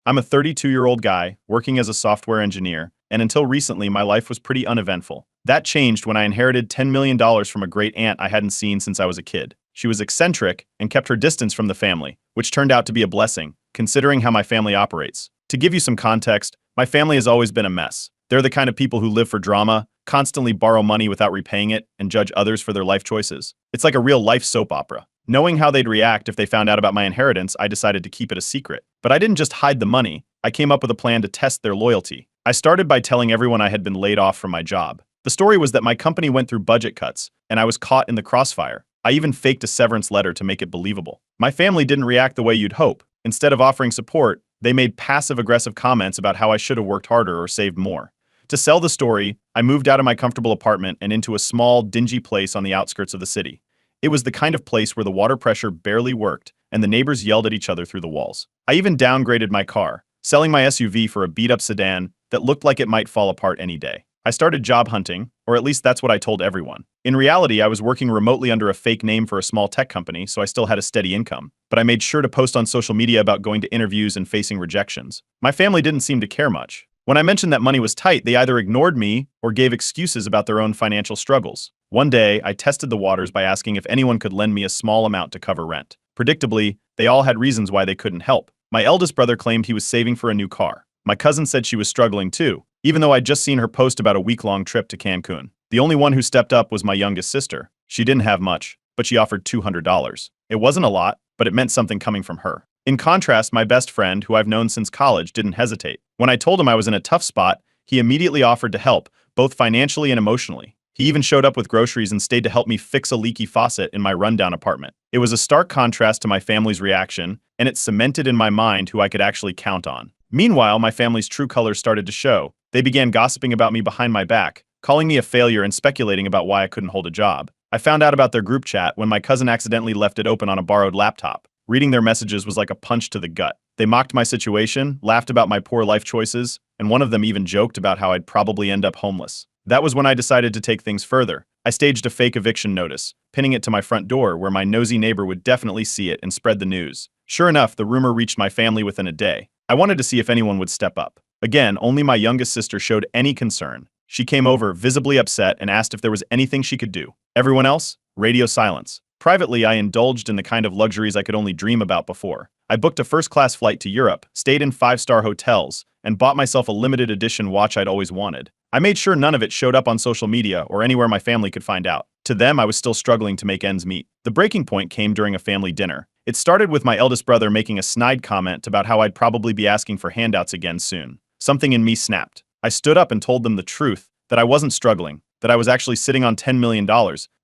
I'm a 32-year-old guy working as a software engineer, and until recently, my life was pretty uneventful. That changed when I inherited $10 million from a great aunt I hadn't seen since I was a kid. She was eccentric and kept her distance from the family, which turned out to be a blessing, considering how my family operates. To give you some context, my family has always been a mess. They're the kind of people who live for drama, constantly borrow money without repaying it, and judge others for their life choices. It's like a real life soap opera. Knowing how they'd react if they found out about my inheritance, I decided to keep it a secret. But I didn't just hide the money, I came up with a plan to test their loyalty. I started by telling everyone I had been laid off from my job. The story was that my company went through budget cuts, and I was caught in the crossfire. I even faked a severance letter to make it believable. My family didn't react the way you'd hope. Instead of offering support, they made passive-aggressive comments about how I should have worked harder or saved more. To sell the story, I moved out of my comfortable apartment and into a small, dingy place on the outskirts of the city. It was the kind of place where the water pressure barely worked, and the neighbors yelled at each other through the walls. I even downgraded my car, selling my SUV for a beat-up sedan that looked like it might fall apart any day. I started job hunting, or at least that's what I told everyone. In reality, I was working remotely under a fake name for a small tech company, so I still had a steady income. But I made sure to post on social media about going to interviews and facing rejections. My family didn't seem to care much. When I mentioned that money was tight, they either ignored me or gave excuses about their own financial struggles. One day, I tested the waters by asking if anyone could lend me a small amount to cover rent. Predictably, they all had reasons why they couldn't help. My eldest brother claimed he was saving for a new car. My cousin said she was struggling too, even though I'd just seen her post about a week-long trip to Cancun. The only one who stepped up was my youngest sister. She didn't have much, but she offered $200. It wasn't a lot, but it meant something coming from her. In contrast, my best friend, who I've known since college, didn't hesitate. When I told him I was in a tough spot, he immediately offered to help, both financially and emotionally. He even showed up with groceries and stayed to help me fix a leaky faucet in my rundown apartment. It was a stark contrast to my family's reaction, and it cemented in my mind who I could actually count on. Meanwhile, my family's true colors started to show. They began gossiping about me behind my back, calling me a failure and speculating about why I couldn't hold a job. I found out about their group chat when my cousin accidentally left it open on a borrowed laptop. Reading their messages was like a punch to the gut. They mocked my situation, laughed about my poor life choices, and one of them even joked about how I'd probably end up homeless. That was when I decided to take things further. I staged a fake eviction notice, pinning it to my front door where my nosy neighbor would definitely see it and spread the news. Sure enough, the rumor reached my family within a day. I wanted to see if anyone would step up. Again, only my youngest sister showed any concern. She came over, visibly upset, and asked if there was anything she could do. Everyone else? Radio silence. Privately, I indulged in the kind of luxuries I could only dream about before. I booked a first-class flight to Europe, stayed in 5-star hotels, and bought myself a limited edition watch I'd always wanted. I made sure none of it showed up on social media or anywhere my family could find out. To them, I was still struggling to make ends meet. The breaking point came during a family dinner. It started with my eldest brother making a snide comment about how I'd probably be asking for handouts again soon. Something in me snapped. I stood up and told them the truth, that I wasn't struggling, that I was actually sitting on $10 million,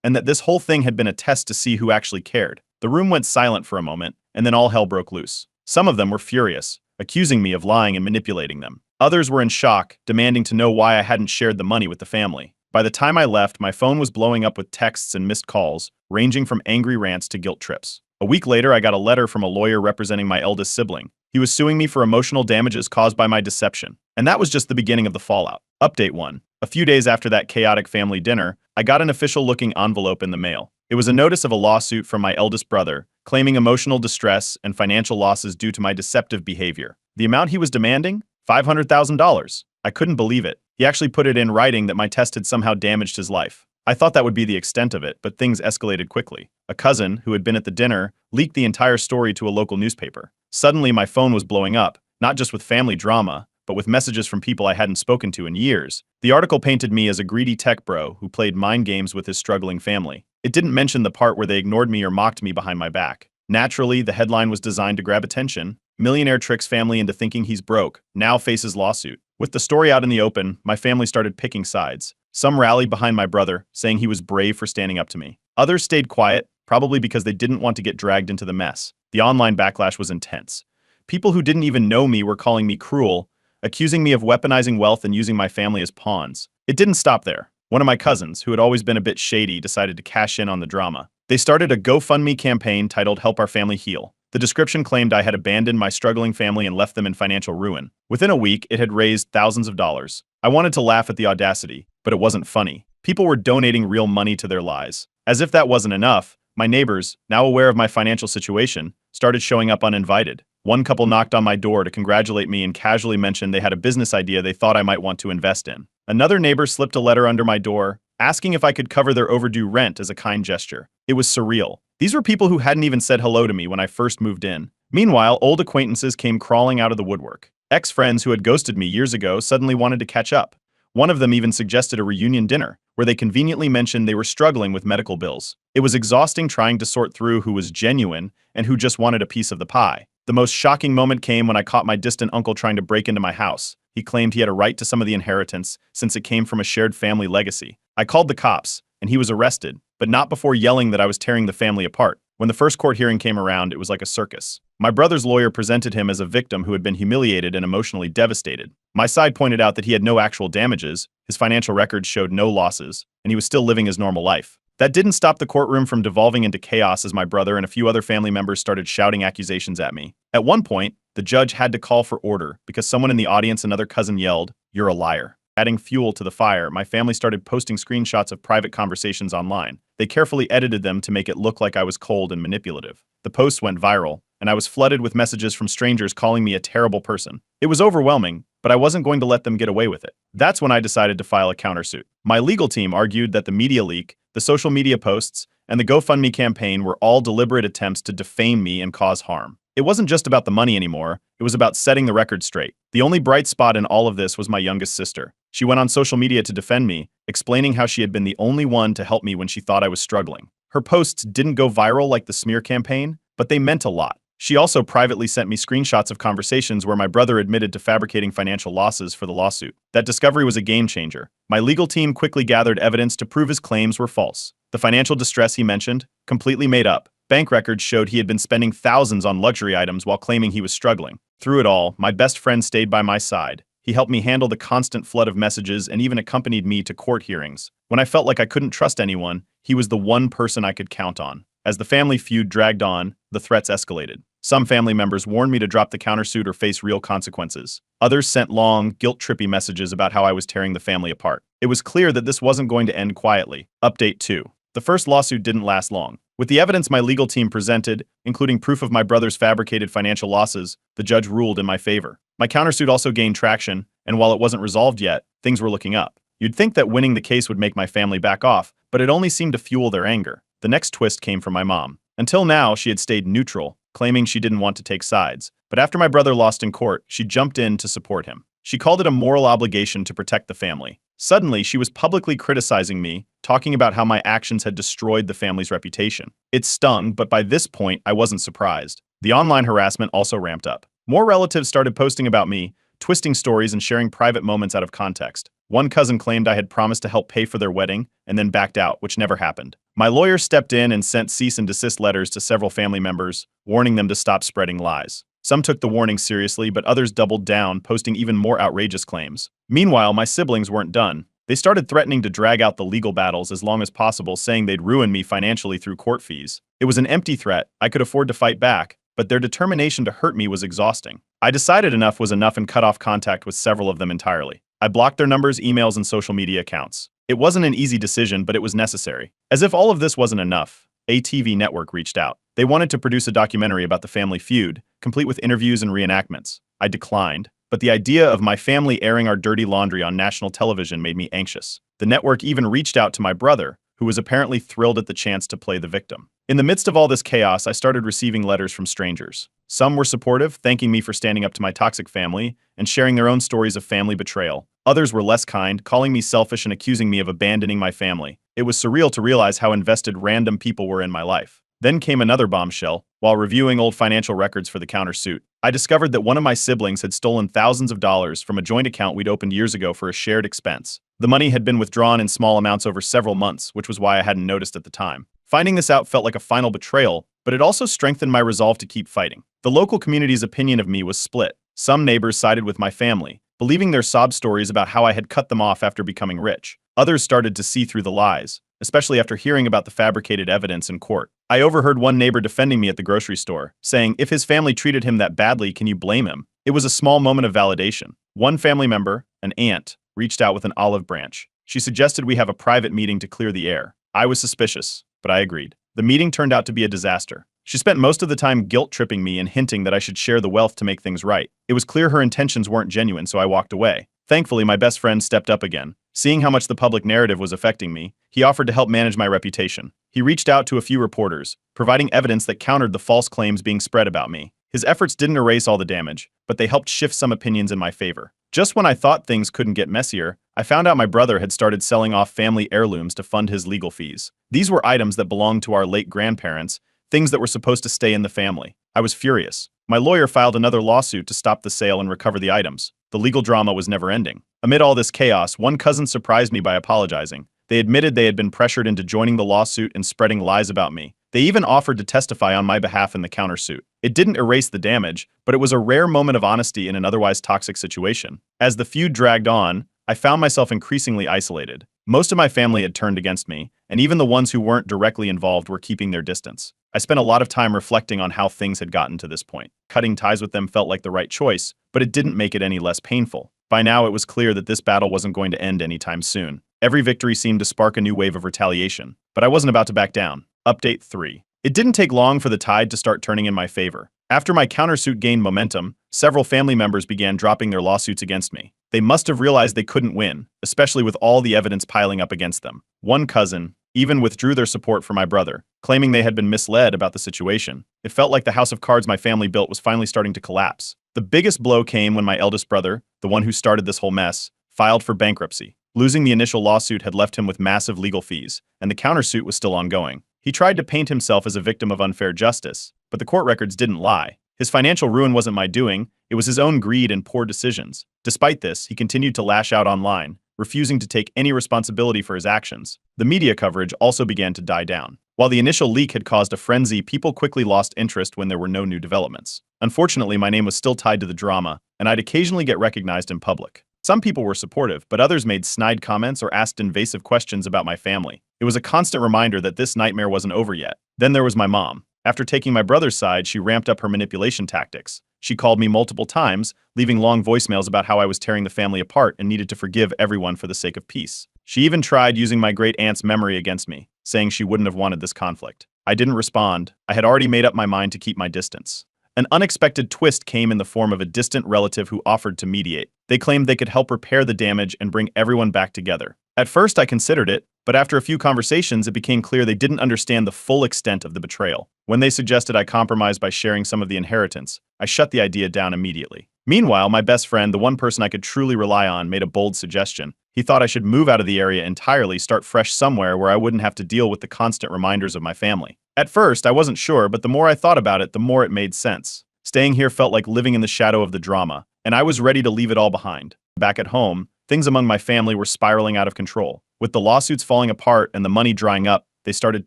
and that this whole thing had been a test to see who actually cared. The room went silent for a moment, and then all hell broke loose. Some of them were furious, accusing me of lying and manipulating them. Others were in shock, demanding to know why I hadn't shared the money with the family. By the time I left, my phone was blowing up with texts and missed calls, ranging from angry rants to guilt trips. A week later, I got a letter from a lawyer representing my eldest sibling. He was suing me for emotional damages caused by my deception. And that was just the beginning of the fallout. Update 1. A few days after that chaotic family dinner, I got an official-looking envelope in the mail. It was a notice of a lawsuit from my eldest brother, claiming emotional distress and financial losses due to my deceptive behavior. The amount he was demanding? $500,000. I couldn't believe it. He actually put it in writing that my test had somehow damaged his life. I thought that would be the extent of it, but things escalated quickly. A cousin, who had been at the dinner, leaked the entire story to a local newspaper. Suddenly, my phone was blowing up, not just with family drama, but with messages from people I hadn't spoken to in years. The article painted me as a greedy tech bro who played mind games with his struggling family. It didn't mention the part where they ignored me or mocked me behind my back. Naturally, the headline was designed to grab attention. Millionaire tricks family into thinking he's broke, now faces lawsuit. With the story out in the open, my family started picking sides. Some rallied behind my brother, saying he was brave for standing up to me. Others stayed quiet, probably because they didn't want to get dragged into the mess. The online backlash was intense. People who didn't even know me were calling me cruel, accusing me of weaponizing wealth and using my family as pawns. It didn't stop there. One of my cousins, who had always been a bit shady, decided to cash in on the drama. They started a GoFundMe campaign titled Help Our Family Heal. The description claimed I had abandoned my struggling family and left them in financial ruin. Within a week, it had raised thousands of dollars. I wanted to laugh at the audacity, but it wasn't funny. People were donating real money to their lies. As if that wasn't enough, my neighbors, now aware of my financial situation, started showing up uninvited. One couple knocked on my door to congratulate me and casually mentioned they had a business idea they thought I might want to invest in. Another neighbor slipped a letter under my door, asking if I could cover their overdue rent as a kind gesture. It was surreal. These were people who hadn't even said hello to me when I first moved in. Meanwhile, old acquaintances came crawling out of the woodwork. Ex-friends who had ghosted me years ago suddenly wanted to catch up. One of them even suggested a reunion dinner, where they conveniently mentioned they were struggling with medical bills. It was exhausting trying to sort through who was genuine and who just wanted a piece of the pie. The most shocking moment came when I caught my distant uncle trying to break into my house. He claimed he had a right to some of the inheritance since it came from a shared family legacy. I called the cops, and he was arrested, but not before yelling that I was tearing the family apart. When the first court hearing came around, it was like a circus. My brother's lawyer presented him as a victim who had been humiliated and emotionally devastated. My side pointed out that he had no actual damages, his financial records showed no losses, and he was still living his normal life. That didn't stop the courtroom from devolving into chaos as my brother and a few other family members started shouting accusations at me. At one point, the judge had to call for order because someone in the audience, another cousin, yelled, "You're a liar." Adding fuel to the fire, my family started posting screenshots of private conversations online. They carefully edited them to make it look like I was cold and manipulative. The posts went viral, and I was flooded with messages from strangers calling me a terrible person. It was overwhelming, but I wasn't going to let them get away with it. That's when I decided to file a countersuit. My legal team argued that the media leak, the social media posts, and the GoFundMe campaign were all deliberate attempts to defame me and cause harm. It wasn't just about the money anymore, it was about setting the record straight. The only bright spot in all of this was my youngest sister. She went on social media to defend me, explaining how she had been the only one to help me when she thought I was struggling. Her posts didn't go viral like the smear campaign, but they meant a lot. She also privately sent me screenshots of conversations where my brother admitted to fabricating financial losses for the lawsuit. That discovery was a game changer. My legal team quickly gathered evidence to prove his claims were false. The financial distress he mentioned, completely made up. Bank records showed he had been spending thousands on luxury items while claiming he was struggling. Through it all, my best friend stayed by my side. He helped me handle the constant flood of messages and even accompanied me to court hearings. When I felt like I couldn't trust anyone, he was the one person I could count on. As the family feud dragged on, the threats escalated. Some family members warned me to drop the countersuit or face real consequences. Others sent long, guilt-trippy messages about how I was tearing the family apart. It was clear that this wasn't going to end quietly. Update 2. The first lawsuit didn't last long. With the evidence my legal team presented, including proof of my brother's fabricated financial losses, the judge ruled in my favor. My countersuit also gained traction, and while it wasn't resolved yet, things were looking up. You'd think that winning the case would make my family back off, but it only seemed to fuel their anger. The next twist came from my mom. Until now, she had stayed neutral, claiming she didn't want to take sides. But after my brother lost in court, she jumped in to support him. She called it a moral obligation to protect the family. Suddenly, she was publicly criticizing me, talking about how my actions had destroyed the family's reputation. It stung, but by this point, I wasn't surprised. The online harassment also ramped up. More relatives started posting about me, twisting stories and sharing private moments out of context. One cousin claimed I had promised to help pay for their wedding and then backed out, which never happened. My lawyer stepped in and sent cease and desist letters to several family members, warning them to stop spreading lies. Some took the warning seriously, but others doubled down, posting even more outrageous claims. Meanwhile, my siblings weren't done. They started threatening to drag out the legal battles as long as possible, saying they'd ruin me financially through court fees. It was an empty threat. I could afford to fight back, but their determination to hurt me was exhausting. I decided enough was enough and cut off contact with several of them entirely. I blocked their numbers, emails, and social media accounts. It wasn't an easy decision, but it was necessary. As if all of this wasn't enough, a TV network reached out. They wanted to produce a documentary about the family feud, complete with interviews and reenactments. I declined, but the idea of my family airing our dirty laundry on national television made me anxious. The network even reached out to my brother, who was apparently thrilled at the chance to play the victim. In the midst of all this chaos, I started receiving letters from strangers. Some were supportive, thanking me for standing up to my toxic family and sharing their own stories of family betrayal. Others were less kind, calling me selfish and accusing me of abandoning my family. It was surreal to realize how invested random people were in my life. Then came another bombshell. While reviewing old financial records for the countersuit, I discovered that one of my siblings had stolen thousands of dollars from a joint account we'd opened years ago for a shared expense. The money had been withdrawn in small amounts over several months, which was why I hadn't noticed at the time. Finding this out felt like a final betrayal, but it also strengthened my resolve to keep fighting. The local community's opinion of me was split. Some neighbors sided with my family, believing their sob stories about how I had cut them off after becoming rich. Others started to see through the lies, especially after hearing about the fabricated evidence in court. I overheard one neighbor defending me at the grocery store, saying, "If his family treated him that badly, can you blame him?" It was a small moment of validation. One family member, an aunt, reached out with an olive branch. She suggested we have a private meeting to clear the air. I was suspicious, but I agreed. The meeting turned out to be a disaster. She spent most of the time guilt-tripping me and hinting that I should share the wealth to make things right. It was clear her intentions weren't genuine, so I walked away. Thankfully, my best friend stepped up again. Seeing how much the public narrative was affecting me, he offered to help manage my reputation. He reached out to a few reporters, providing evidence that countered the false claims being spread about me. His efforts didn't erase all the damage, but they helped shift some opinions in my favor. Just when I thought things couldn't get messier, I found out my brother had started selling off family heirlooms to fund his legal fees. These were items that belonged to our late grandparents, things that were supposed to stay in the family. I was furious. My lawyer filed another lawsuit to stop the sale and recover the items. The legal drama was never ending. Amid all this chaos, one cousin surprised me by apologizing. They admitted they had been pressured into joining the lawsuit and spreading lies about me. They even offered to testify on my behalf in the countersuit. It didn't erase the damage, but it was a rare moment of honesty in an otherwise toxic situation. As the feud dragged on, I found myself increasingly isolated. Most of my family had turned against me, and even the ones who weren't directly involved were keeping their distance. I spent a lot of time reflecting on how things had gotten to this point. Cutting ties with them felt like the right choice, but it didn't make it any less painful. By now, it was clear that this battle wasn't going to end anytime soon. Every victory seemed to spark a new wave of retaliation, but I wasn't about to back down. Update 3. It didn't take long for the tide to start turning in my favor. After my countersuit gained momentum, several family members began dropping their lawsuits against me. They must have realized they couldn't win, especially with all the evidence piling up against them. One cousin even withdrew their support for my brother, claiming they had been misled about the situation. It felt like the house of cards my family built was finally starting to collapse. The biggest blow came when my eldest brother, the one who started this whole mess, filed for bankruptcy. Losing the initial lawsuit had left him with massive legal fees, and the countersuit was still ongoing. He tried to paint himself as a victim of unfair justice, but the court records didn't lie. His financial ruin wasn't my doing, it was his own greed and poor decisions. Despite this, he continued to lash out online, refusing to take any responsibility for his actions. The media coverage also began to die down. While the initial leak had caused a frenzy, people quickly lost interest when there were no new developments. Unfortunately, my name was still tied to the drama, and I'd occasionally get recognized in public. Some people were supportive, but others made snide comments or asked invasive questions about my family. It was a constant reminder that this nightmare wasn't over yet. Then there was my mom. After taking my brother's side, she ramped up her manipulation tactics. She called me multiple times, leaving long voicemails about how I was tearing the family apart and needed to forgive everyone for the sake of peace. She even tried using my great aunt's memory against me, saying she wouldn't have wanted this conflict. I didn't respond. I had already made up my mind to keep my distance. An unexpected twist came in the form of a distant relative who offered to mediate. They claimed they could help repair the damage and bring everyone back together. At first, I considered it, but after a few conversations, it became clear they didn't understand the full extent of the betrayal. When they suggested I compromise by sharing some of the inheritance, I shut the idea down immediately. Meanwhile, my best friend, the one person I could truly rely on, made a bold suggestion. He thought I should move out of the area entirely, start fresh somewhere where I wouldn't have to deal with the constant reminders of my family. At first, I wasn't sure, but the more I thought about it, the more it made sense. Staying here felt like living in the shadow of the drama, and I was ready to leave it all behind. Back at home, things among my family were spiraling out of control. With the lawsuits falling apart and the money drying up, they started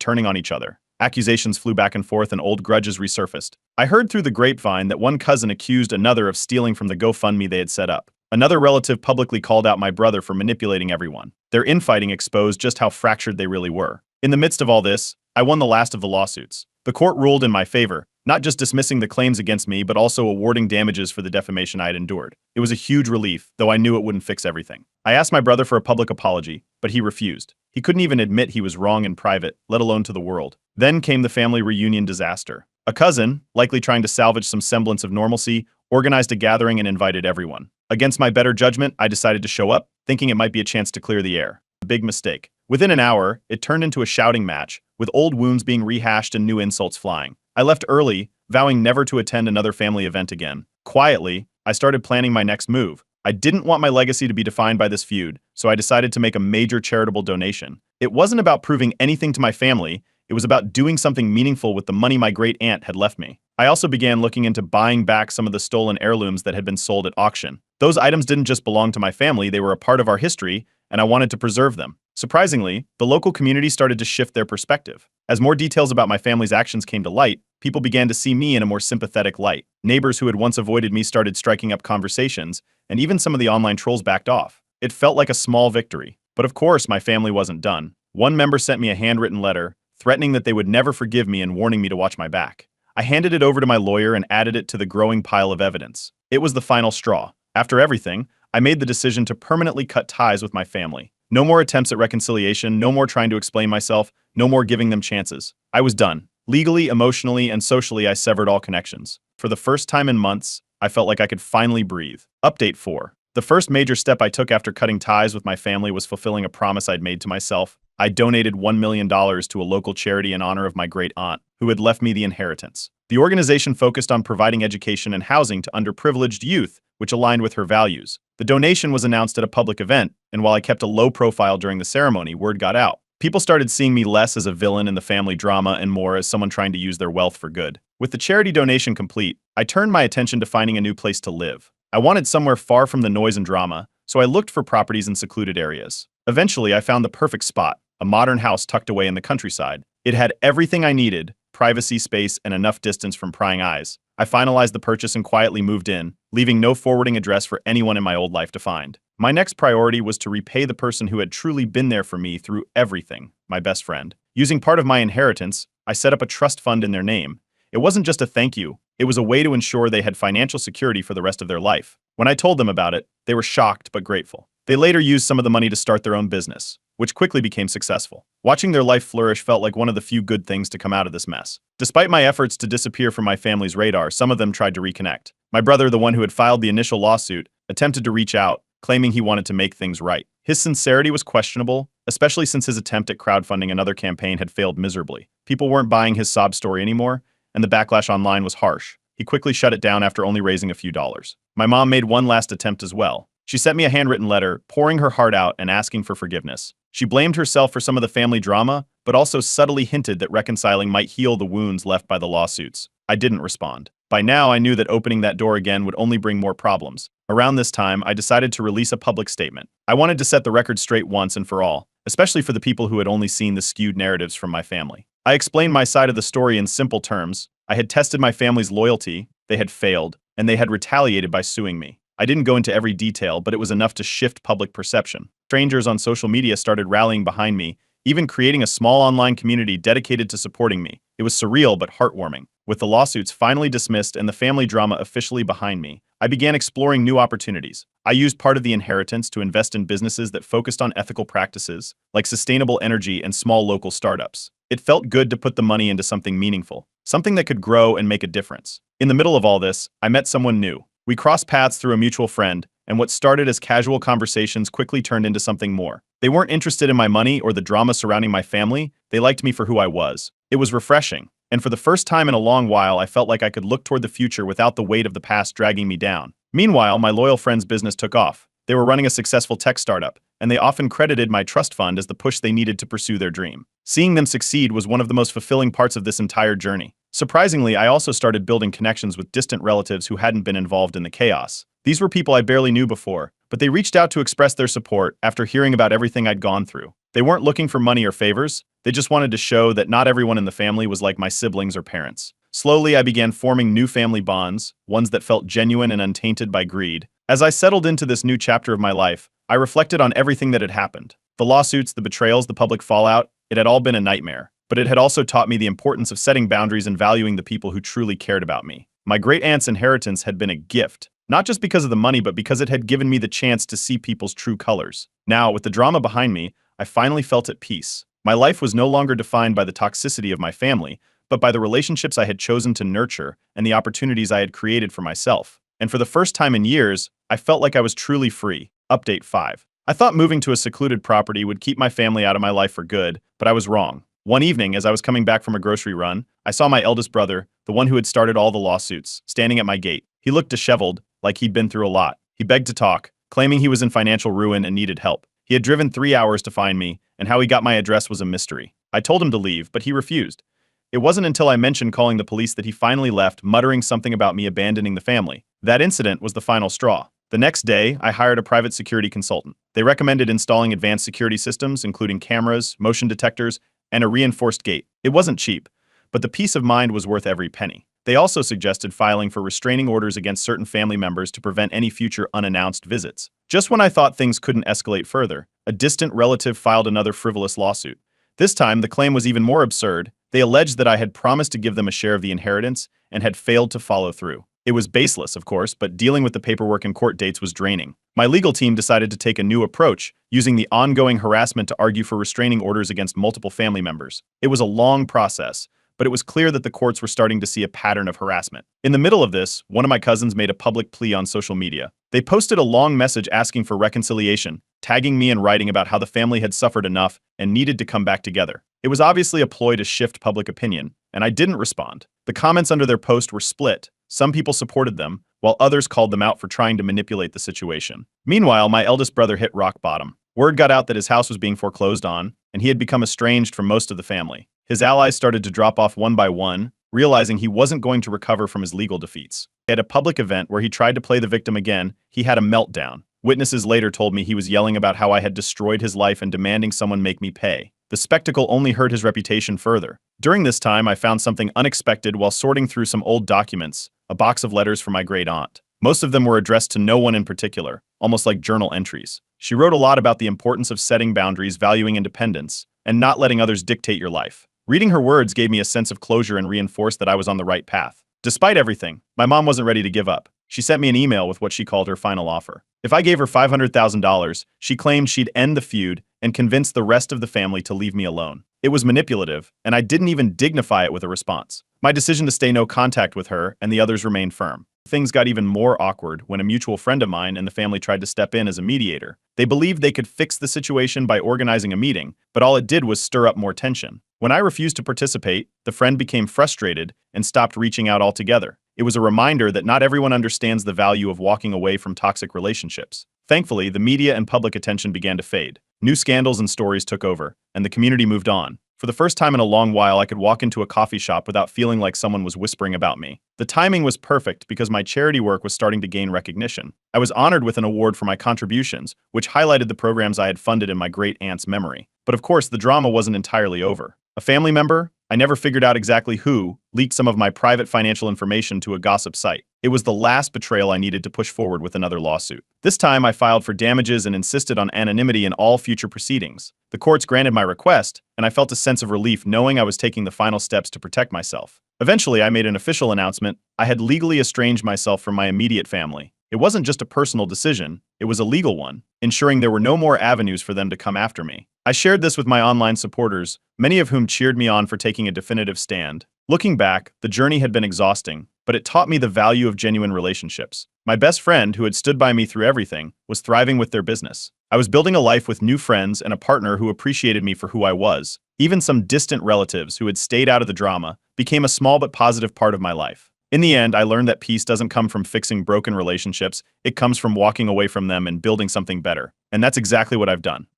turning on each other. Accusations flew back and forth and old grudges resurfaced. I heard through the grapevine that one cousin accused another of stealing from the GoFundMe they had set up. Another relative publicly called out my brother for manipulating everyone. Their infighting exposed just how fractured they really were. In the midst of all this, I won the last of the lawsuits. The court ruled in my favor, not just dismissing the claims against me, but also awarding damages for the defamation I had endured. It was a huge relief, though I knew it wouldn't fix everything. I asked my brother for a public apology, but he refused. He couldn't even admit he was wrong in private, let alone to the world. Then came the family reunion disaster. A cousin, likely trying to salvage some semblance of normalcy, organized a gathering and invited everyone. Against my better judgment, I decided to show up, thinking it might be a chance to clear the air. A big mistake. Within an hour, it turned into a shouting match, with old wounds being rehashed and new insults flying. I left early, vowing never to attend another family event again. Quietly, I started planning my next move. I didn't want my legacy to be defined by this feud, so I decided to make a major charitable donation. It wasn't about proving anything to my family, it was about doing something meaningful with the money my great aunt had left me. I also began looking into buying back some of the stolen heirlooms that had been sold at auction. Those items didn't just belong to my family, they were a part of our history, and I wanted to preserve them. Surprisingly, the local community started to shift their perspective. As more details about my family's actions came to light, people began to see me in a more sympathetic light. Neighbors who had once avoided me started striking up conversations, and even some of the online trolls backed off. It felt like a small victory. But of course, my family wasn't done. One member sent me a handwritten letter, threatening that they would never forgive me and warning me to watch my back. I handed it over to my lawyer and added it to the growing pile of evidence. It was the final straw. After everything, I made the decision to permanently cut ties with my family. No more attempts at reconciliation, no more trying to explain myself, no more giving them chances. I was done. Legally, emotionally, and socially, I severed all connections. For the first time in months, I felt like I could finally breathe. Update 4. The first major step I took after cutting ties with my family was fulfilling a promise I'd made to myself. I donated $1 million to a local charity in honor of my great aunt, who had left me the inheritance. The organization focused on providing education and housing to underprivileged youth, which aligned with her values. The donation was announced at a public event, and while I kept a low profile during the ceremony, word got out. People started seeing me less as a villain in the family drama and more as someone trying to use their wealth for good. With the charity donation complete, I turned my attention to finding a new place to live. I wanted somewhere far from the noise and drama, so I looked for properties in secluded areas. Eventually, I found the perfect spot, a modern house tucked away in the countryside. It had everything I needed: privacy, space, and enough distance from prying eyes. I finalized the purchase and quietly moved in, leaving no forwarding address for anyone in my old life to find. My next priority was to repay the person who had truly been there for me through everything, my best friend. Using part of my inheritance, I set up a trust fund in their name. It wasn't just a thank you, it was a way to ensure they had financial security for the rest of their life. When I told them about it, they were shocked but grateful. They later used some of the money to start their own business, which quickly became successful. Watching their life flourish felt like one of the few good things to come out of this mess. Despite my efforts to disappear from my family's radar, some of them tried to reconnect. My brother, the one who had filed the initial lawsuit, attempted to reach out, claiming he wanted to make things right. His sincerity was questionable, especially since his attempt at crowdfunding another campaign had failed miserably. People weren't buying his sob story anymore, and the backlash online was harsh. He quickly shut it down after only raising a few dollars. My mom made one last attempt as well. She sent me a handwritten letter, pouring her heart out and asking for forgiveness. She blamed herself for some of the family drama, but also subtly hinted that reconciling might heal the wounds left by the lawsuits. I didn't respond. By now, I knew that opening that door again would only bring more problems. Around this time, I decided to release a public statement. I wanted to set the record straight once and for all, especially for the people who had only seen the skewed narratives from my family. I explained my side of the story in simple terms. I had tested my family's loyalty, they had failed, and they had retaliated by suing me. I didn't go into every detail, but it was enough to shift public perception. Strangers on social media started rallying behind me, even creating a small online community dedicated to supporting me. It was surreal but heartwarming. With the lawsuits finally dismissed and the family drama officially behind me, I began exploring new opportunities. I used part of the inheritance to invest in businesses that focused on ethical practices, like sustainable energy and small local startups. It felt good to put the money into something meaningful, something that could grow and make a difference. In the middle of all this, I met someone new. We crossed paths through a mutual friend, and what started as casual conversations quickly turned into something more. They weren't interested in my money or the drama surrounding my family, they liked me for who I was. It was refreshing, and for the first time in a long while, I felt like I could look toward the future without the weight of the past dragging me down. Meanwhile, my loyal friend's business took off. They were running a successful tech startup, and they often credited my trust fund as the push they needed to pursue their dream. Seeing them succeed was one of the most fulfilling parts of this entire journey. Surprisingly, I also started building connections with distant relatives who hadn't been involved in the chaos. These were people I barely knew before, but they reached out to express their support after hearing about everything I'd gone through. They weren't looking for money or favors, they just wanted to show that not everyone in the family was like my siblings or parents. Slowly, I began forming new family bonds, ones that felt genuine and untainted by greed. As I settled into this new chapter of my life, I reflected on everything that had happened. The lawsuits, the betrayals, the public fallout, it had all been a nightmare. But it had also taught me the importance of setting boundaries and valuing the people who truly cared about me. My great-aunt's inheritance had been a gift, not just because of the money, but because it had given me the chance to see people's true colors. Now, with the drama behind me, I finally felt at peace. My life was no longer defined by the toxicity of my family, but by the relationships I had chosen to nurture and the opportunities I had created for myself. And for the first time in years, I felt like I was truly free. Update 5. I thought moving to a secluded property would keep my family out of my life for good, but I was wrong. One evening, as I was coming back from a grocery run, I saw my eldest brother, the one who had started all the lawsuits, standing at my gate. He looked disheveled, like he'd been through a lot. He begged to talk, claiming he was in financial ruin and needed help. He had driven 3 hours to find me, and how he got my address was a mystery. I told him to leave, but he refused. It wasn't until I mentioned calling the police that he finally left, muttering something about me abandoning the family. That incident was the final straw. The next day, I hired a private security consultant. They recommended installing advanced security systems, including cameras, motion detectors, and a reinforced gate. It wasn't cheap, but the peace of mind was worth every penny. They also suggested filing for restraining orders against certain family members to prevent any future unannounced visits. Just when I thought things couldn't escalate further, a distant relative filed another frivolous lawsuit. This time, the claim was even more absurd. They alleged that I had promised to give them a share of the inheritance and had failed to follow through. It was baseless, of course, but dealing with the paperwork and court dates was draining. My legal team decided to take a new approach, using the ongoing harassment to argue for restraining orders against multiple family members. It was a long process, but it was clear that the courts were starting to see a pattern of harassment. In the middle of this, one of my cousins made a public plea on social media. They posted a long message asking for reconciliation, tagging me and writing about how the family had suffered enough and needed to come back together. It was obviously a ploy to shift public opinion, and I didn't respond. The comments under their post were split. Some people supported them, while others called them out for trying to manipulate the situation. Meanwhile, my eldest brother hit rock bottom. Word got out that his house was being foreclosed on, and he had become estranged from most of the family. His allies started to drop off one by one, realizing he wasn't going to recover from his legal defeats. At a public event where he tried to play the victim again, he had a meltdown. Witnesses later told me he was yelling about how I had destroyed his life and demanding someone make me pay. The spectacle only hurt his reputation further. During this time, I found something unexpected while sorting through some old documents, a box of letters from my great aunt. Most of them were addressed to no one in particular, almost like journal entries. She wrote a lot about the importance of setting boundaries, valuing independence, and not letting others dictate your life. Reading her words gave me a sense of closure and reinforced that I was on the right path. Despite everything, my mom wasn't ready to give up. She sent me an email with what she called her final offer. If I gave her $500,000, she claimed she'd end the feud and convince the rest of the family to leave me alone. It was manipulative, and I didn't even dignify it with a response. My decision to stay no contact with her and the others remained firm. Things got even more awkward when a mutual friend of mine and the family tried to step in as a mediator. They believed they could fix the situation by organizing a meeting, but all it did was stir up more tension. When I refused to participate, the friend became frustrated and stopped reaching out altogether. It was a reminder that not everyone understands the value of walking away from toxic relationships. Thankfully, the media and public attention began to fade. New scandals and stories took over, and the community moved on. For the first time in a long while, I could walk into a coffee shop without feeling like someone was whispering about me. The timing was perfect because my charity work was starting to gain recognition. I was honored with an award for my contributions, which highlighted the programs I had funded in my great aunt's memory. But of course, the drama wasn't entirely over. A family member, I never figured out exactly who, leaked some of my private financial information to a gossip site. It was the last betrayal I needed to push forward with another lawsuit. This time, I filed for damages and insisted on anonymity in all future proceedings. The courts granted my request, and I felt a sense of relief knowing I was taking the final steps to protect myself. Eventually, I made an official announcement. I had legally estranged myself from my immediate family. It wasn't just a personal decision, it was a legal one, ensuring there were no more avenues for them to come after me. I shared this with my online supporters, many of whom cheered me on for taking a definitive stand. Looking back, the journey had been exhausting, but it taught me the value of genuine relationships. My best friend, who had stood by me through everything, was thriving with their business. I was building a life with new friends and a partner who appreciated me for who I was. Even some distant relatives who had stayed out of the drama became a small but positive part of my life. In the end, I learned that peace doesn't come from fixing broken relationships, it comes from walking away from them and building something better. And that's exactly what I've done.